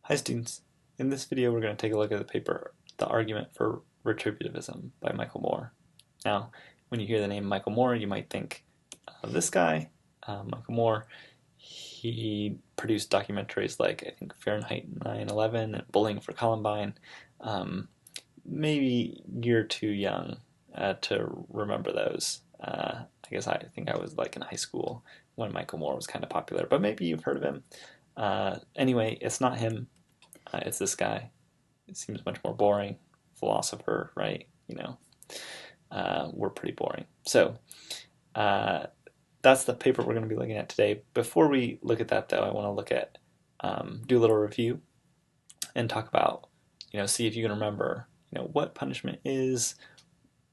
Hi students, in this video we're going to take a look at the paper, The Argument for Retributivism by Michael Moore. Now, when you hear the name Michael Moore, you might think of this guy, Michael Moore. He produced documentaries like, I think, Fahrenheit 9/11 and Bullying for Columbine. Maybe you're too young to remember those. I think I was like in high school when Michael Moore was kind of popular, but maybe you've heard of him. Anyway, it's not him. It's this guy. It seems much more boring. Philosopher, right? We're pretty boring. So that's the paper we're going to be looking at today. Before we look at that, though, I want to look at, do a little review and talk about, see if you can remember, what punishment is,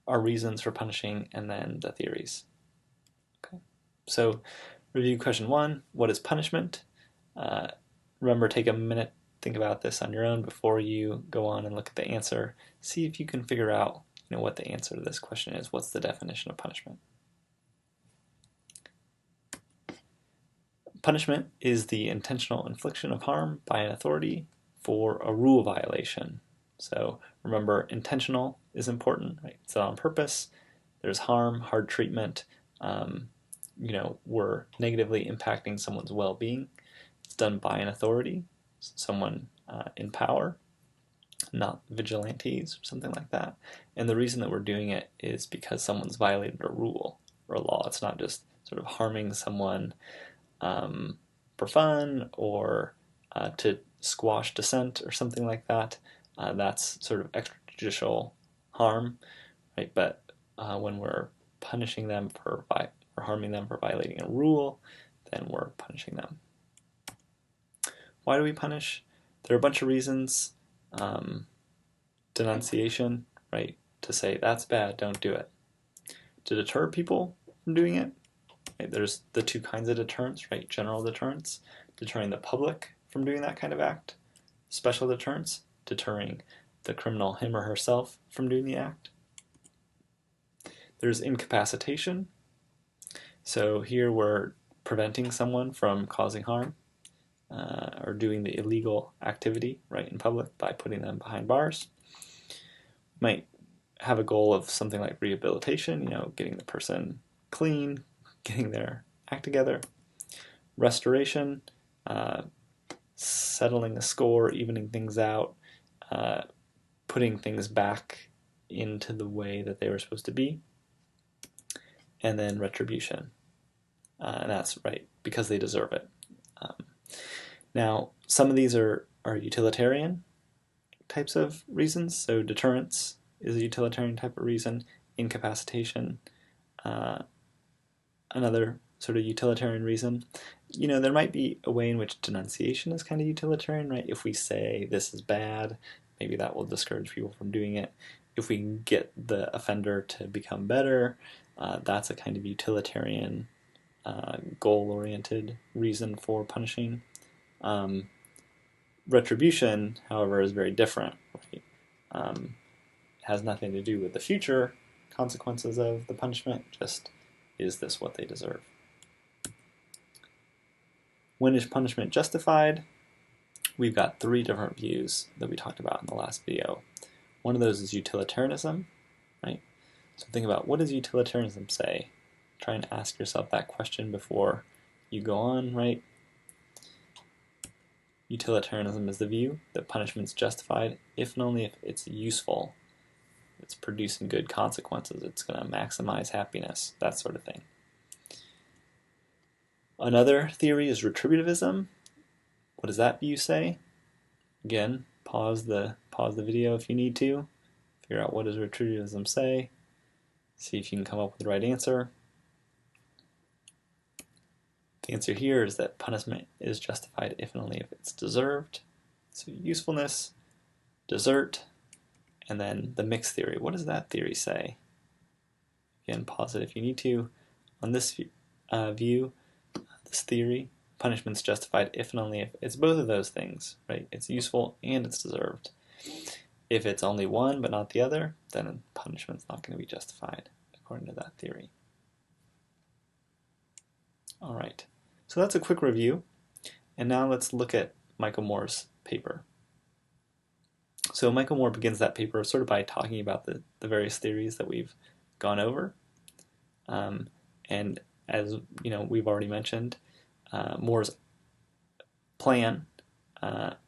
our reasons for punishing, and then the theories. Okay. So review question 1, what is punishment? Remember, take a minute, think about this on your own before you go on and look at the answer. See if you can figure out what the answer to this question is. What's the definition of punishment? Punishment is the intentional infliction of harm by an authority for a rule violation. So remember, intentional is important, right? It's on purpose. There's harm, hard treatment. We're negatively impacting someone's well-being. It's done by an authority, someone in power, not vigilantes or something like that. And the reason that we're doing it is because someone's violated a rule or a law. It's not just sort of harming someone for fun or to squash dissent or something like that. That's sort of extrajudicial harm, right? But when we're punishing them or harming them for violating a rule, then we're punishing them. Why do we punish? There are a bunch of reasons. Denunciation, right? To say that's bad, don't do it. To deter people from doing it. Right? There's the two kinds of deterrence, right? General deterrence, deterring the public from doing that kind of act. Special deterrence, deterring the criminal, him or herself, from doing the act. There's incapacitation. So here we're preventing someone from causing harm or doing the illegal activity, right, in public by putting them behind bars. Might have a goal of something like rehabilitation, getting the person clean, getting their act together. Restoration, settling a score, evening things out, putting things back into the way that they were supposed to be. And then retribution, and that's right, because they deserve it. Now, some of these are utilitarian types of reasons. So deterrence is a utilitarian type of reason. Incapacitation, another sort of utilitarian reason. There might be a way in which denunciation is kind of utilitarian, right? If we say this is bad, maybe that will discourage people from doing it. If we can get the offender to become better, that's a kind of utilitarian, goal-oriented reason for punishing. Retribution, however, is very different. Right? It has nothing to do with the future consequences of the punishment, just is this what they deserve? When is punishment justified? We've got 3 different views that we talked about in the last video. One of those is utilitarianism, right? So think about, what does utilitarianism say? Try and ask yourself that question before you go on, right? Utilitarianism is the view that punishment is justified if and only if it's useful. It's producing good consequences. It's going to maximize happiness, that sort of thing. Another theory is retributivism. What does that view say? Again, pause the video if you need to. Figure out, what does retributivism say? See if you can come up with the right answer. The answer here is that punishment is justified if and only if it's deserved. So usefulness, desert, and then the mixed theory. What does that theory say? Again, pause it if you need to. On this view, this theory, punishment's justified if and only if it's both of those things, right? It's useful and it's deserved. If it's only one but not the other, then punishment's not going to be justified, according to that theory. All right. So that's a quick review, and now let's look at Michael Moore's paper. So Michael Moore begins that paper sort of by talking about the various theories that we've gone over. And as we've already mentioned, Moore's plan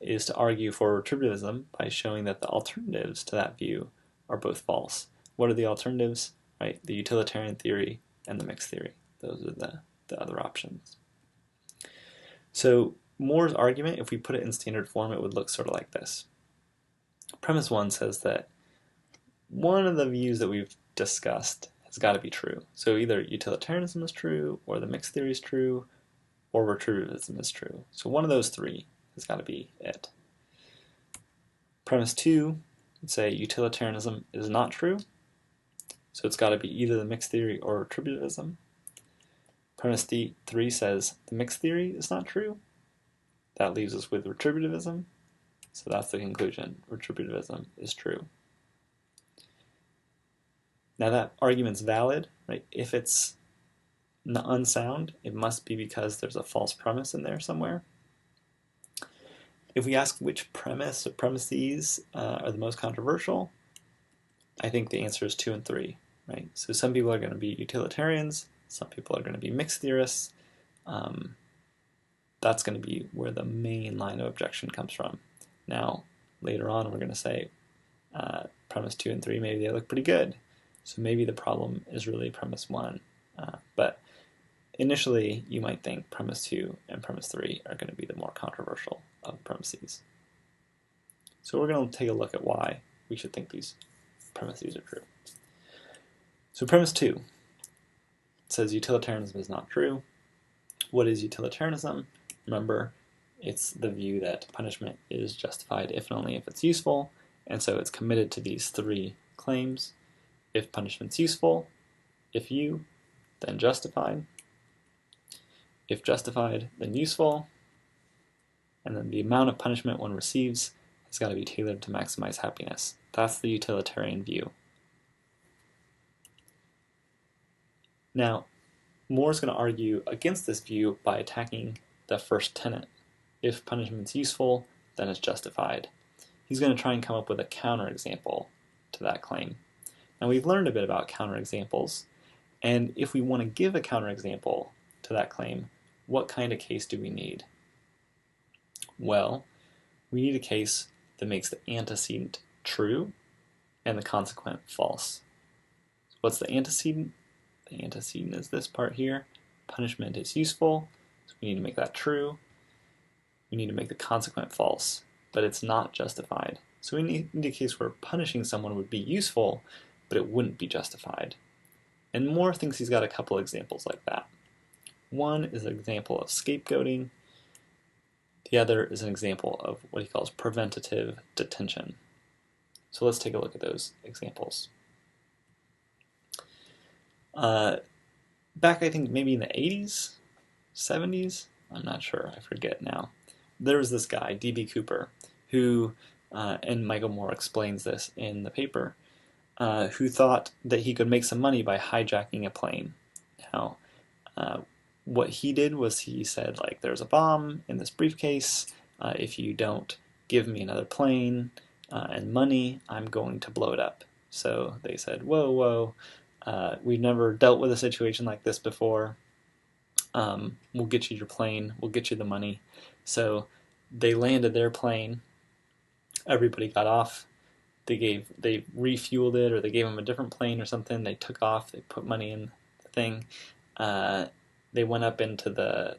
is to argue for retributivism by showing that the alternatives to that view are both false. What are the alternatives? Right, the utilitarian theory and the mixed theory. Those are the other options. So Moore's argument, if we put it in standard form, it would look sort of like this. Premise 1 says that one of the views that we've discussed has got to be true. So either utilitarianism is true, or the mixed theory is true, or retributivism is true. So one of those three has got to be it. Premise 2 would say utilitarianism is not true. So it's got to be either the mixed theory or retributivism. Premise 3 says the mixed theory is not true. That leaves us with retributivism. So that's the conclusion. Retributivism is true. Now that argument's valid, right? If it's unsound, it must be because there's a false premise in there somewhere. If we ask which premise or premises are the most controversial, I think the answer is 2 and 3, right? So some people are going to be utilitarians, some people are going to be mixed theorists. That's going to be where the main line of objection comes from. Now, later on, we're going to say premise 2 and 3, maybe they look pretty good. So maybe the problem is really premise 1. But initially, you might think premise 2 and premise 3 are going to be the more controversial of premises. So we're going to take a look at why we should think these premises are true. So premise 2 says utilitarianism is not true. What is utilitarianism? Remember, it's the view that punishment is justified if and only if it's useful, and so it's committed to these 3 claims. If punishment's useful, if you, then justified. If justified, then useful. And then the amount of punishment one receives has got to be tailored to maximize happiness. That's the utilitarian view. Now, Moore's going to argue against this view by attacking the first tenet. If punishment's useful, then it's justified. He's going to try and come up with a counterexample to that claim. Now, we've learned a bit about counterexamples, and if we want to give a counterexample to that claim, what kind of case do we need? Well, we need a case that makes the antecedent true and the consequent false. What's the antecedent? The antecedent is this part here. Punishment is useful, so we need to make that true. We need to make the consequent false, but it's not justified. So we need a case where punishing someone would be useful, but it wouldn't be justified. And Moore thinks he's got a couple examples like that. One is an example of scapegoating. The other is an example of what he calls preventative detention. So let's take a look at those examples. Back, I think, maybe in the 80s, 70s, I'm not sure, I forget now. There was this guy, D.B. Cooper, who, and Michael Moore explains this in the paper, who thought that he could make some money by hijacking a plane. Now, what he did was he said, like, there's a bomb in this briefcase. If you don't give me another plane and money, I'm going to blow it up. So they said, whoa, we've never dealt with a situation like this before. We'll get you your plane. We'll get you the money. So they landed their plane. Everybody got off. They refueled it, or they gave them a different plane or something. They took off. They put money in the thing. They went up into the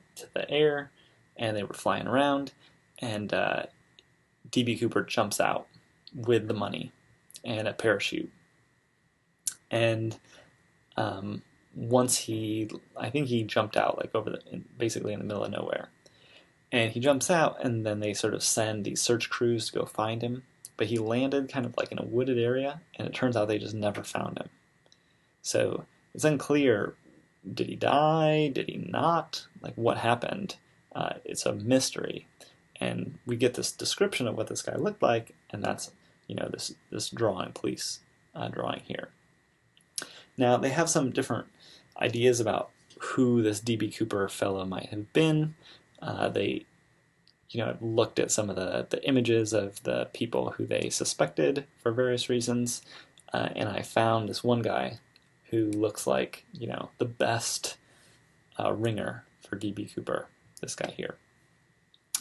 air, and they were flying around. And D.B. Cooper jumps out with the money and a parachute. And once I think he jumped out like basically in the middle of nowhere. And he jumps out, and then they sort of send these search crews to go find him. But he landed kind of like in a wooded area, and it turns out they just never found him. So it's unclear, did he die? Did he not? Like, what happened? It's a mystery. And we get this description of what this guy looked like, and that's, this drawing, police drawing here. Now, they have some different ideas about who this D.B. Cooper fellow might have been. They I've looked at some of the images of the people who they suspected for various reasons, and I found this one guy who looks like, the best ringer for D.B. Cooper, this guy here.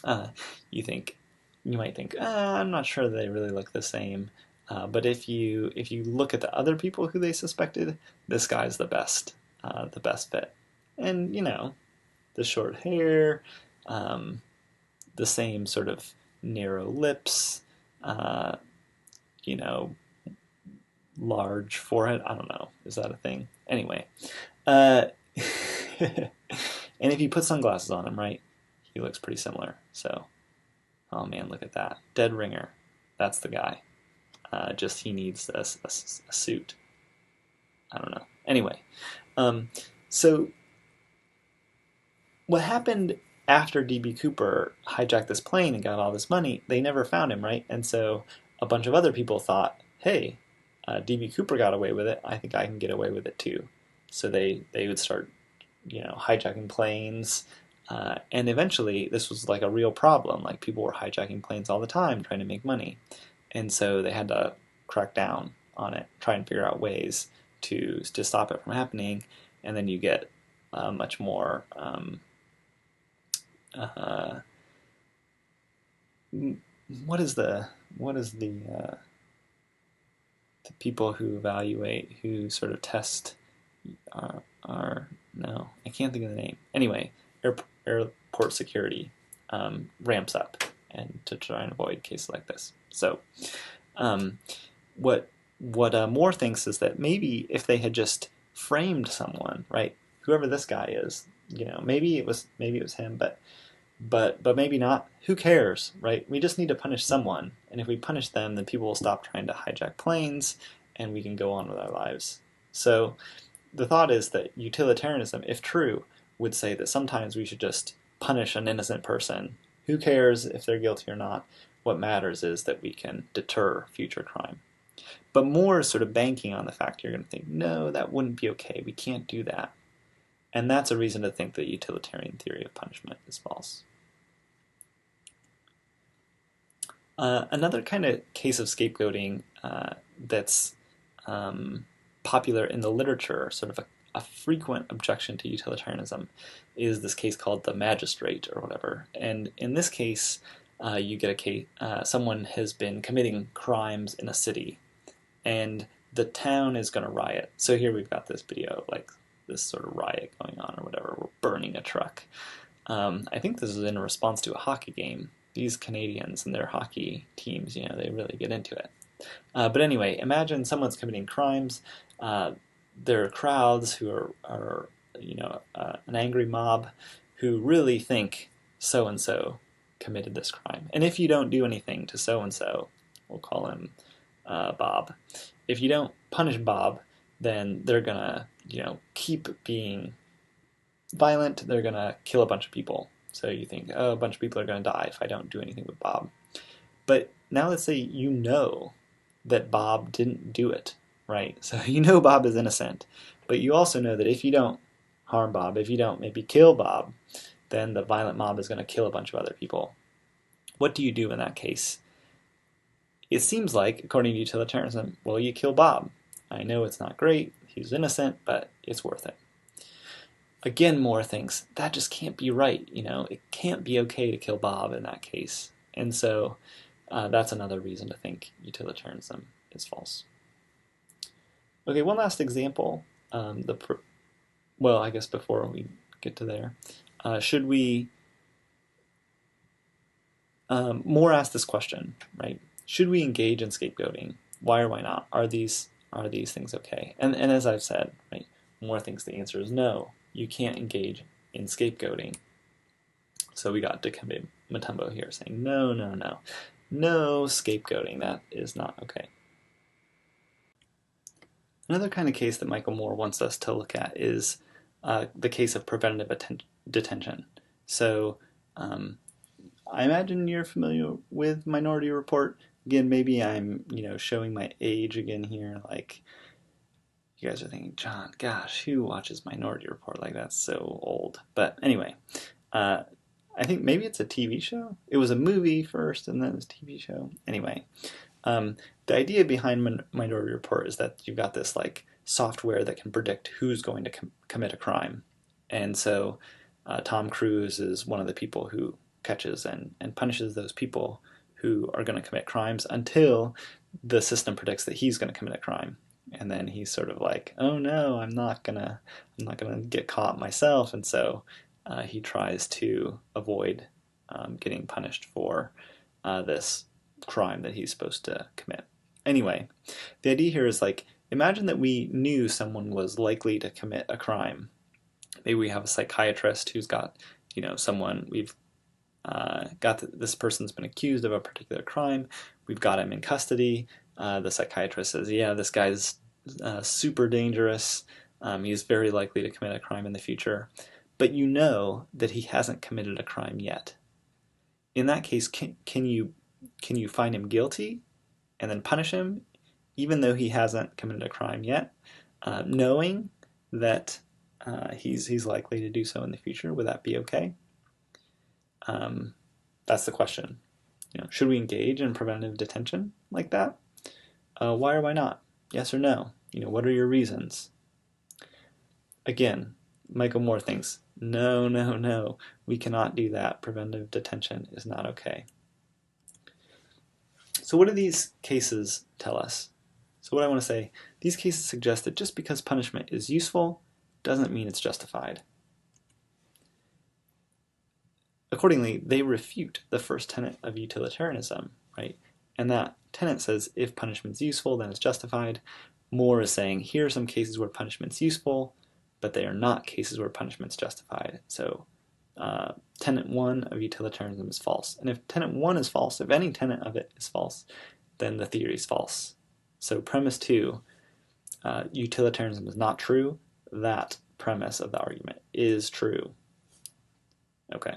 Uh, you think, you might think, I'm not sure they really look the same. But if you look at the other people who they suspected, this guy's the best fit. And the short hair, um, the same sort of narrow lips, uh, you know, large forehead. I don't know. Is that a thing? Anyway, uh, and if you put sunglasses on him, right, he looks pretty similar. So, oh man, look at that. Dead ringer. That's the guy. Just he needs a suit. I don't know. Anyway, um, so what happened after DB Cooper hijacked this plane and got all this money? They never found him, right? And so a bunch of other people thought, hey, DB Cooper got away with it. I think I can get away with it too. So they would start, hijacking planes. And eventually, this was like a real problem. Like people were hijacking planes all the time, trying to make money, and so they had to crack down on it, try and figure out ways to stop it from happening. And then you get much more. Uh, what is the people who evaluate, who sort of test are no, I can't think of the name. Anyway, airport security ramps up and to try and avoid cases like this. So, um, what Moore thinks is that maybe if they had just framed someone, right, whoever this guy is, maybe it was him, but maybe not. Who cares, right? We just need to punish someone, and if we punish them, then people will stop trying to hijack planes, and we can go on with our lives. So the thought is that utilitarianism, if true, would say that sometimes we should just punish an innocent person. Who cares if they're guilty or not? What matters is that we can deter future crime. But Moore is sort of banking on the fact you're going to think, no, that wouldn't be okay. We can't do that. And that's a reason to think the utilitarian theory of punishment is false. Another kind of case of scapegoating that's popular in the literature, sort of a frequent objection to utilitarianism, is this case called the magistrate or whatever. And in this case, you get a case, someone has been committing crimes in a city, and the town is going to riot. So here we've got this video, like this sort of riot going on or whatever. We're burning a truck. I think this is in response to a hockey game. These Canadians and their hockey teams, they really get into it. But anyway, imagine someone's committing crimes. There are crowds who are an angry mob who really think so-and-so committed this crime. And if you don't do anything to so-and-so, we'll call him Bob. If you don't punish Bob, then they're going to, keep being violent. They're going to kill a bunch of people. So you think, oh, a bunch of people are going to die if I don't do anything with Bob. But now let's say you know that Bob didn't do it, right? So you know Bob is innocent, but you also know that if you don't harm Bob, if you don't maybe kill Bob, then the violent mob is going to kill a bunch of other people. What do you do in that case? It seems like, according to utilitarianism, well, you kill Bob. I know it's not great, he's innocent, but it's worth it. Again, Moore thinks that just can't be right. It can't be okay to kill Bob in that case. And so that's another reason to think utilitarianism is false. Okay, one last example. Well, I guess before we get to there, should we? Moore asked this question, right? Should we engage in scapegoating? Why or why not? Are these things okay? And as I've said, right, Moore thinks the answer is no. You can't engage in scapegoating. So we got Dikembe Mutombo here saying no, scapegoating. That is not okay. Another kind of case that Michael Moore wants us to look at is the case of preventative detention. So I imagine you're familiar with Minority Report. Again, maybe I'm showing my age again here. Like you guys are thinking, John, gosh, who watches Minority Report? Like that's so old. But anyway, I think maybe it's a TV show. It was a movie first, and then it's a TV show. Anyway, the idea behind Minority Report is that you've got this like software that can predict who's going to commit a crime, and so Tom Cruise is one of the people who catches and punishes those people who are going to commit crimes until the system predicts that he's going to commit a crime, and then he's sort of like, oh no, I'm not gonna get caught myself, and so he tries to avoid getting punished for this crime that he's supposed to commit. Anyway, the idea here is like, imagine that we knew someone was likely to commit a crime. Maybe we have a psychiatrist who's got, someone we've got this person's been accused of a particular crime. We've got him in custody. The psychiatrist says, yeah, this guy's super dangerous. He's very likely to commit a crime in the future. But you know that he hasn't committed a crime yet. In that case, can you find him guilty and then punish him even though he hasn't committed a crime yet, knowing that he's likely to do so in the future? Would that be okay? That's the question. Should we engage in preventive detention like that? Why or why not? Yes or no? What are your reasons? Again, Michael Moore thinks, no, we cannot do that. Preventive detention is not okay. So what do these cases tell us? So what I want to say, these cases suggest that just because punishment is useful doesn't mean it's justified. Accordingly, they refute the first tenet of utilitarianism, right? And that tenet says if punishment's useful, then it's justified. Moore is saying here are some cases where punishment's useful, but they are not cases where punishment's justified. So tenet 1 of utilitarianism is false. And if tenet 1 is false, if any tenet of it is false, then the theory is false. So premise 2, utilitarianism is not true. That premise of the argument is true. Okay.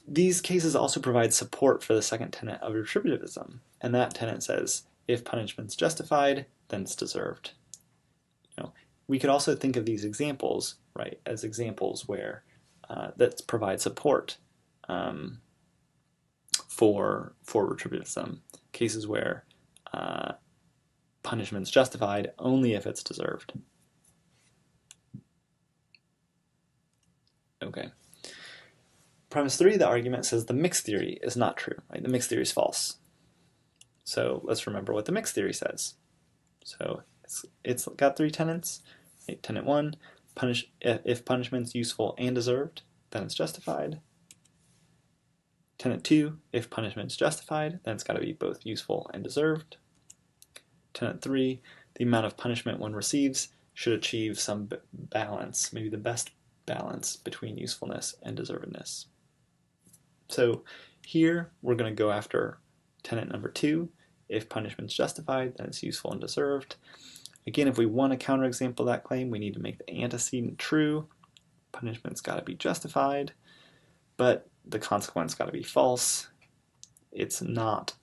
These cases also provide support for the second tenet of retributivism, and that tenet says if punishment's justified, then it's deserved. We could also think of these examples, right, as examples where that provide support for retributivism, cases where punishment's justified only if it's deserved. Okay. Premise 3 of the argument says the mixed theory is not true, right? The mixed theory is false. So let's remember what the mixed theory says. So it's got 3 tenets. Right? Tenet 1, if punishment's useful and deserved, then it's justified. Tenet 2, if punishment's justified, then it's got to be both useful and deserved. Tenet 3, the amount of punishment one receives should achieve some balance, maybe the best balance between usefulness and deservedness. So here we're going to go after tenet number 2. If punishment's justified, then it's useful and deserved. Again, if we want to counterexample that claim, we need to make the antecedent true. Punishment's got to be justified, but the consequence got to be false. It's not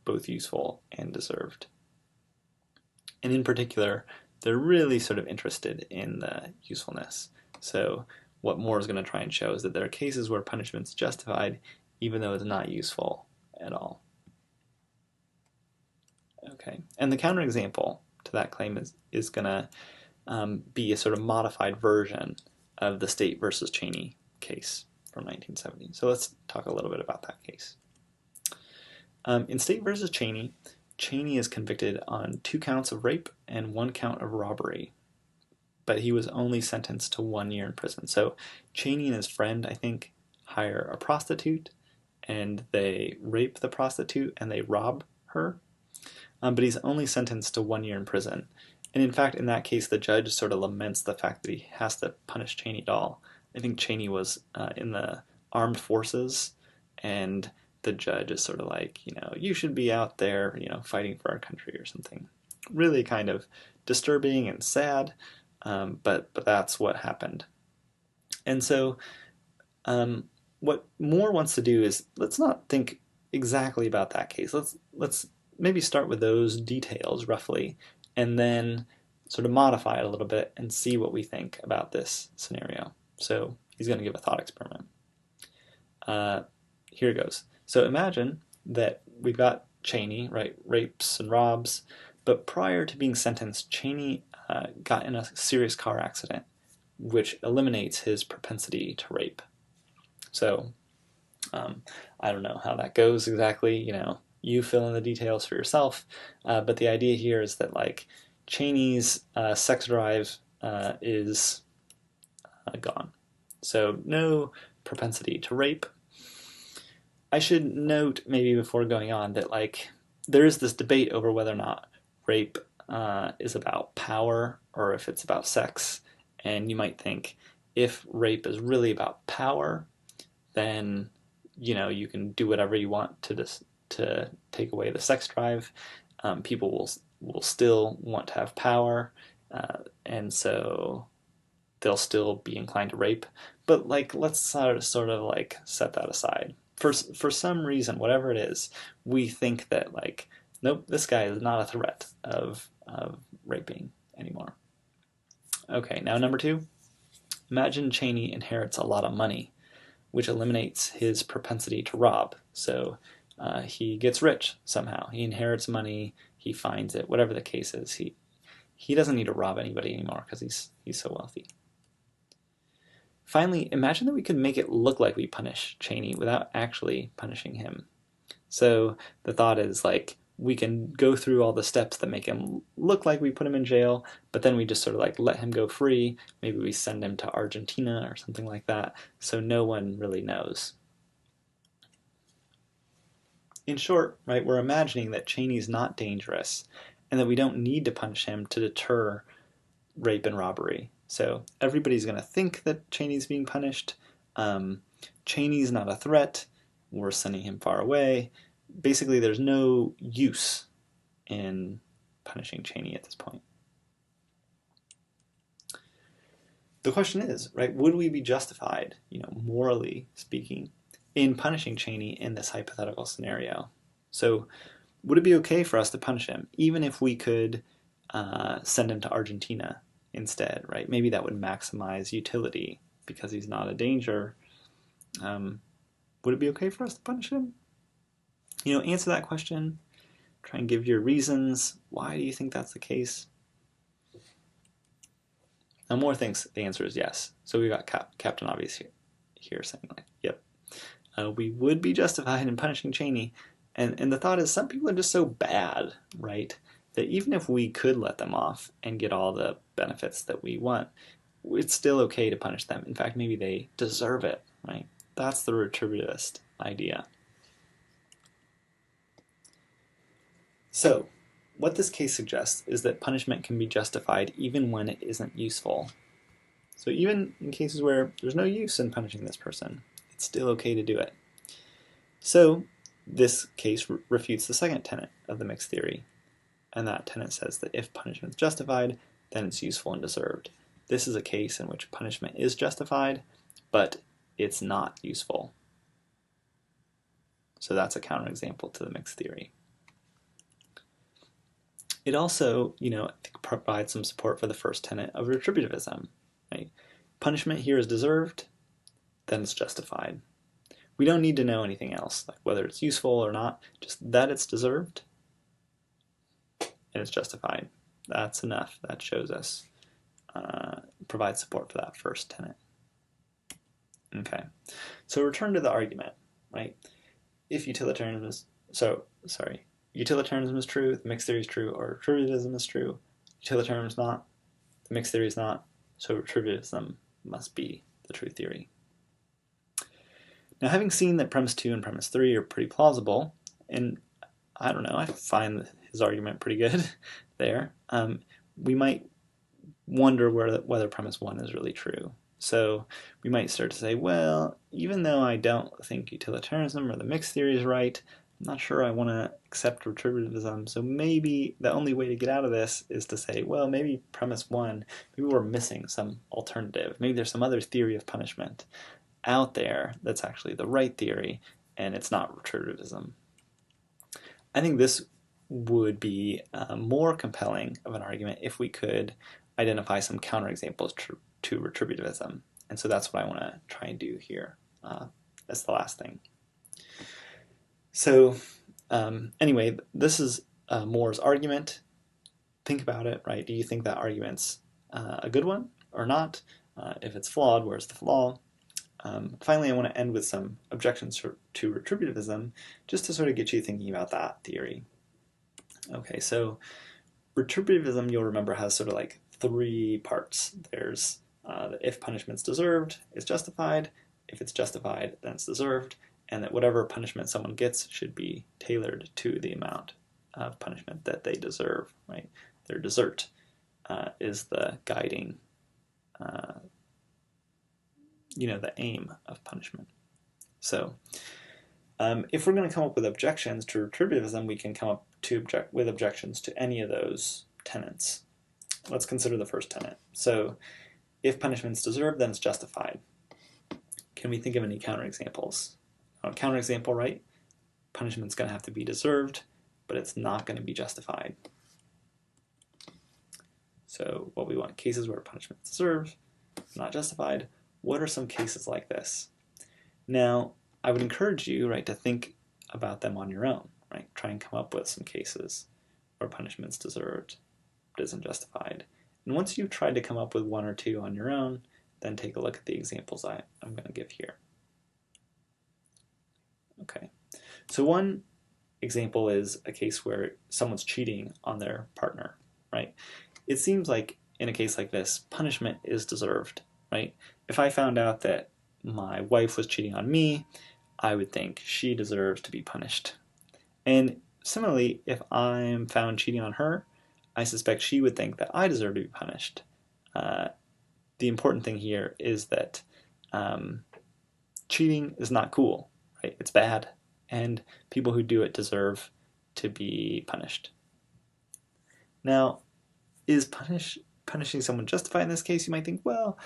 both useful and deserved. And in particular, they're really sort of interested in the usefulness. So what Moore is going to try and show is that there are cases where punishment's justified even though it's not useful at all. Okay, and the counterexample to that claim is going to be a sort of modified version of the State versus Cheney case from 1970. So let's talk a little bit about that case. In State versus Cheney, Cheney is convicted on 2 counts of rape and 1 count of robbery, but he was only sentenced to 1 year in prison. So Cheney and his friend, I think, hire a prostitute, and they rape the prostitute and they rob her, but he's only sentenced to 1 year in prison. And in fact, in that case, the judge sort of laments the fact that he has to punish Cheney at all. I think Cheney was in the armed forces, and the judge is sort of like, you should be out there, fighting for our country or something. Really kind of disturbing and sad, but that's what happened. And so what Moore wants to do is, let's not think exactly about that case. Let's maybe start with those details roughly, and then sort of modify it a little bit and see what we think about this scenario. So He's going to give a thought experiment. Here it goes. So imagine that we've got Cheney, right, rapes and robs, but prior to being sentenced, Cheney got in a serious car accident, which eliminates his propensity to rape. So I don't know how that goes exactly, you fill in the details for yourself, but the idea here is that like Cheney's sex drive is gone. So no propensity to rape. I should note maybe before going on that like there is this debate over whether or not rape is about power or if it's about sex. And you might think if rape is really about power, then you can do whatever you want to take away the sex drive. People will still want to have power, and so they'll still be inclined to rape. But like, let's sort of like set that aside. For some reason, whatever it is, we think that like, nope, this guy is not a threat of raping anymore. Okay, now number 2. Imagine Cheney inherits a lot of money, which eliminates his propensity to rob. So he gets rich somehow. He inherits money. He finds it. Whatever the case is, he doesn't need to rob anybody anymore because he's so wealthy. Finally, imagine that we could make it look like we punish Cheney without actually punishing him. So the thought is like we can go through all the steps that make him look like we put him in jail, but then we just sort of like let him go free. Maybe we send him to Argentina or something like that, so no one really knows. In short, right, we're imagining that Cheney's not dangerous and that we don't need to punish him to deter rape and robbery. So everybody's going to think that Cheney's being punished. Cheney's not a threat. We're sending him far away. Basically, there's no use in punishing Cheney at this point. The question is, right, would we be justified, morally speaking, in punishing Cheney in this hypothetical scenario? So would it be okay for us to punish him, even if we could send him to Argentina instead, right? Maybe that would maximize utility because he's not a danger. Would it be okay for us to punish him? Answer that question. Try and give your reasons. Why do you think that's the case? Now, Moore thinks the answer is yes. So we got Captain Obvious here saying like, yep. We would be justified in punishing Cheney. And the thought is some people are just so bad, right, that even if we could let them off and get all the benefits that we want, it's still okay to punish them. In fact, maybe they deserve it, right? That's the retributivist idea. So, what this case suggests is that punishment can be justified even when it isn't useful. So even in cases where there's no use in punishing this person, it's still okay to do it. So this case refutes the second tenet of the mixed theory, and that tenet says that if punishment is justified, then it's useful and deserved. This is a case in which punishment is justified, but it's not useful. So that's a counterexample to the mixed theory. It also, I think provides some support for the first tenet of retributivism. Right? Punishment here is deserved, then it's justified. We don't need to know anything else, like whether it's useful or not, just that it's deserved and it's justified. That's enough. That shows us, provides support for that first tenet. Okay, so return to the argument, right? If utilitarianism is, utilitarianism is true, the mixed theory is true, or retributivism is true, utilitarianism is not, the mixed theory is not, so retributivism must be the true theory. Now, having seen that premise 2 and premise 3 are pretty plausible, and I don't know, I find his argument pretty good there, we might wonder whether premise 1 is really true. So we might start to say, well, even though I don't think utilitarianism or the mixed theory is right, I'm not sure I want to accept retributivism, so maybe the only way to get out of this is to say, well, maybe premise 1, maybe we're missing some alternative. Maybe there's some other theory of punishment out there that's actually the right theory, and it's not retributivism. I think this would be more compelling of an argument if we could identify some counterexamples to retributivism. And so that's what I want to try and do here. That's the last thing. So anyway, this is Moore's argument. Think about it, right? Do you think that argument's a good one or not? If it's flawed, where's the flaw? Finally, I want to end with some objections to retributivism, just to sort of get you thinking about that theory. Okay, so retributivism, you'll remember, has sort of like three parts. There's that if punishment's deserved, it's justified. If it's justified, then it's deserved. And that whatever punishment someone gets should be tailored to the amount of punishment that they deserve, right? Their desert is the guiding, the aim of punishment. So if we're going to come up with objections to retributivism, we can come up with objections to any of those tenets. Let's consider the first tenet. So if punishment's deserved, then it's justified. Can we think of any counterexamples? A counterexample, right? Punishment's going to have to be deserved, but it's not going to be justified. So what we want, cases where punishment's deserved, not justified. What are some cases like this? Now, I would encourage you, right, to think about them on your own, right? Try and come up with some cases where punishment's deserved but isn't justified. And once you've tried to come up with one or two on your own, then take a look at the examples I'm going to give here. Okay, so one example is a case where someone's cheating on their partner, right? It seems like in a case like this, punishment is deserved, right? If I found out that my wife was cheating on me, I would think she deserves to be punished. And similarly, if I'm found cheating on her, I suspect she would think that I deserve to be punished. The important thing here is that cheating is not cool, right? It's bad, and people who do it deserve to be punished. Now, is punishing someone justified in this case? You might think, well,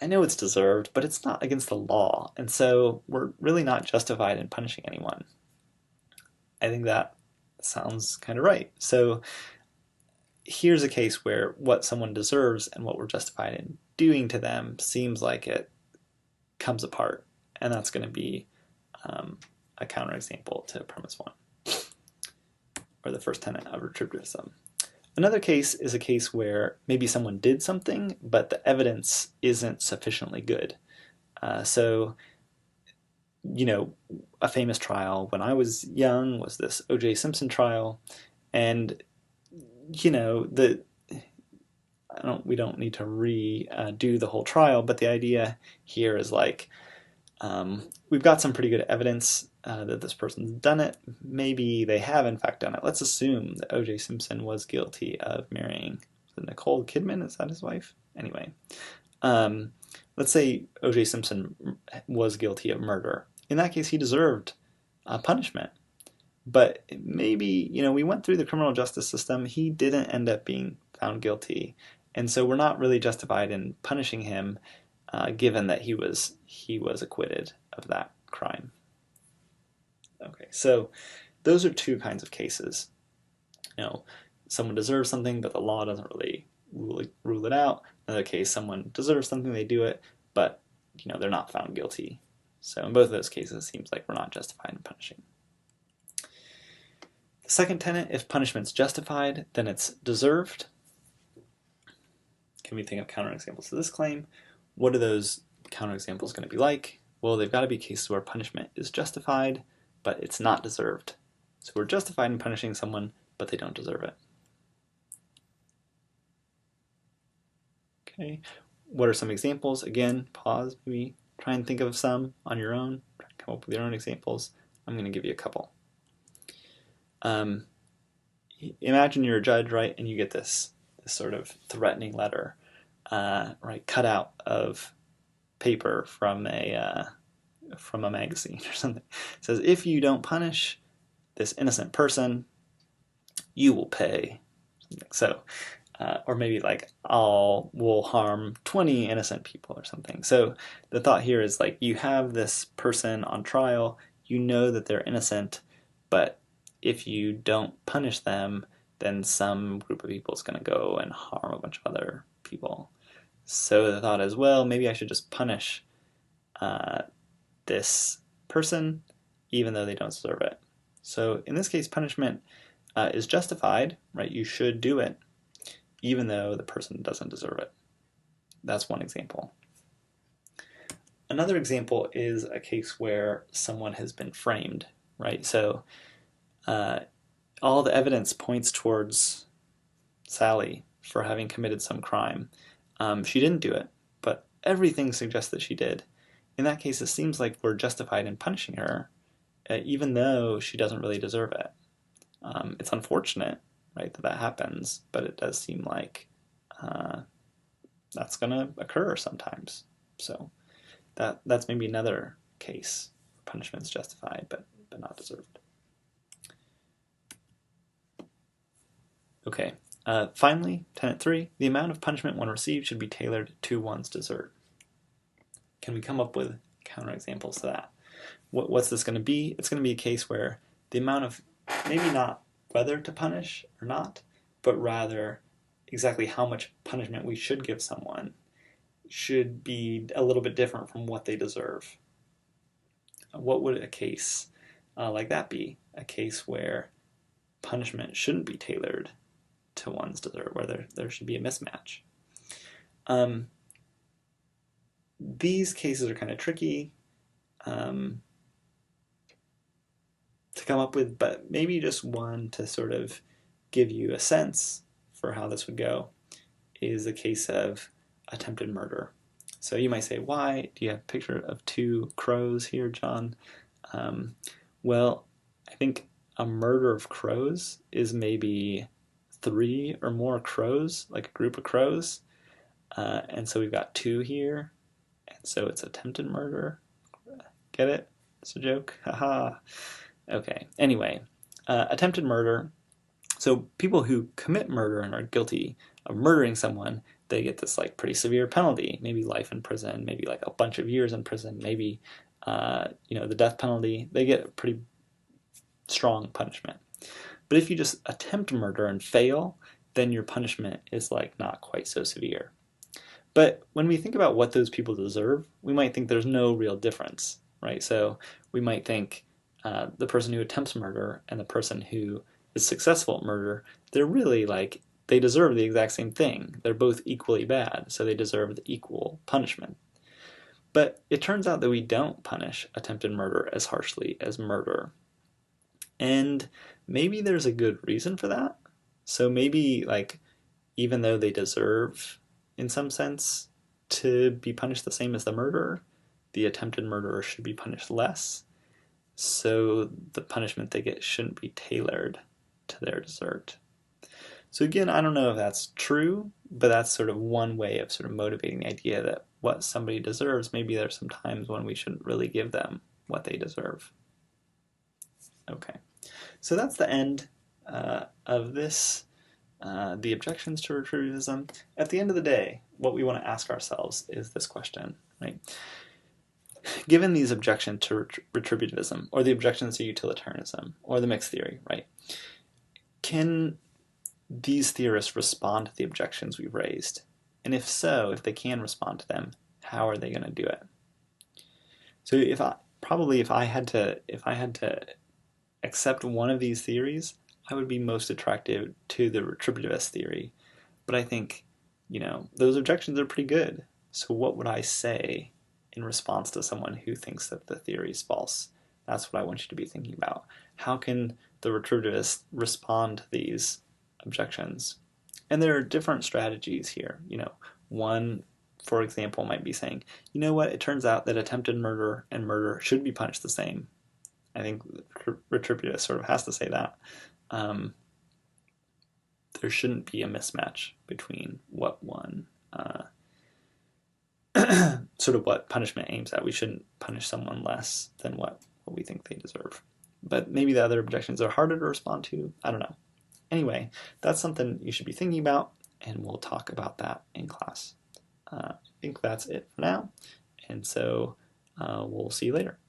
I know it's deserved, but it's not against the law, and so we're really not justified in punishing anyone. I think that sounds kind of right. So here's a case where what someone deserves and what we're justified in doing to them seems like it comes apart, and that's going to be a counterexample to premise one, or the first tenet of retributivism. Another case is a case where maybe someone did something, but the evidence isn't sufficiently good. So, a famous trial when I was young was this O.J. Simpson trial, and we don't need to redo the whole trial, but the idea here is like we've got some pretty good evidence that this person's done it. Maybe they have in fact done it. Let's assume that O.J. Simpson was guilty of marrying Nicole Kidman. Is that his wife? Anyway, let's say O.J. Simpson was guilty of murder. In that case, he deserved punishment. But maybe, we went through the criminal justice system. He didn't end up being found guilty. And so we're not really justified in punishing him, given that he was acquitted of that crime. Okay, so those are two kinds of cases. Someone deserves something, but the law doesn't really rule it out. Another case, someone deserves something, they do it, but they're not found guilty. So in both of those cases, it seems like we're not justified in punishing. The second tenet, if punishment's justified, then it's deserved. Can we think of counterexamples to this claim? What are those counterexamples going to be like? Well, they've got to be cases where punishment is justified, but it's not deserved. So we're justified in punishing someone, but they don't deserve it. Okay, what are some examples? Again, pause, maybe try and think of some on your own. Try and come up with your own examples. I'm going to give you a couple. Imagine you're a judge, right, and you get this sort of threatening letter, right, cut out of paper from a magazine or something. It says, if you don't punish this innocent person, you will pay something. So, or maybe like we'll harm 20 innocent people or something. So the thought here is like you have this person on trial, you know that they're innocent, but if you don't punish them, then some group of people is going to go and harm a bunch of other people. So the thought is, well, maybe I should just punish this person even though they don't deserve it. So in this case, punishment is justified, right? You should do it even though the person doesn't deserve it. That's one example. Another example is a case where someone has been framed, right? So all the evidence points towards Sally for having committed some crime. She didn't do it, but everything suggests that she did. In that case, it seems like we're justified in punishing her, even though she doesn't really deserve it. It's unfortunate, right, that happens, but it does seem like that's going to occur sometimes. So that's maybe another case where punishment is justified, but not deserved. Okay. Finally, tenet 3, the amount of punishment one receives should be tailored to one's desert. Can we come up with counterexamples to that? What's this going to be? It's going to be a case where the amount of, maybe not whether to punish or not, but rather exactly how much punishment we should give someone should be a little bit different from what they deserve. What would a case like that be? A case where punishment shouldn't be tailored to one's desert, where there should be a mismatch. These cases are kind of tricky to come up with, but maybe just one to sort of give you a sense for how this would go is the case of attempted murder. So you might say, why do you have a picture of 2 crows here, John? Well, I think a murder of crows is maybe 3 or more crows, like a group of crows. And so we've got 2 here. And so it's attempted murder. Get it? It's a joke. Haha. Okay. Anyway, attempted murder. So people who commit murder and are guilty of murdering someone, they get this like pretty severe penalty, maybe life in prison, maybe like a bunch of years in prison, maybe the death penalty. They get a pretty strong punishment. But if you just attempt murder and fail, then your punishment is like not quite so severe. But when we think about what those people deserve, we might think there's no real difference, right? So we might think the person who attempts murder and the person who is successful at murder, they're really like, they deserve the exact same thing. They're both equally bad, so they deserve the equal punishment. But it turns out that we don't punish attempted murder as harshly as murder. And maybe there's a good reason for that. So maybe like, even though they deserve, in some sense, to be punished the same as the murderer, the attempted murderer should be punished less. So the punishment they get shouldn't be tailored to their desert. So again, I don't know if that's true, but that's sort of one way of sort of motivating the idea that what somebody deserves, maybe there's some times when we shouldn't really give them what they deserve. Okay, so that's the end of this, the objections to retributivism. At the end of the day, what we want to ask ourselves is this question, right? Given these objections to retributivism, or the objections to utilitarianism, or the mixed theory, right? Can these theorists respond to the objections we've raised? And if so, if they can respond to them, how are they going to do it? So if I had to accept one of these theories, I would be most attracted to the retributivist theory. But I think, those objections are pretty good. So what would I say in response to someone who thinks that the theory is false? That's what I want you to be thinking about. How can the retributivists respond to these objections? And there are different strategies here. One, for example, might be saying, you know what, it turns out that attempted murder and murder should be punished the same. I think retributivist sort of has to say that. There shouldn't be a mismatch between what one, sort of what punishment aims at. We shouldn't punish someone less than what we think they deserve. But maybe the other objections are harder to respond to. I don't know. Anyway, that's something you should be thinking about, and we'll talk about that in class. I think that's it for now, and so we'll see you later.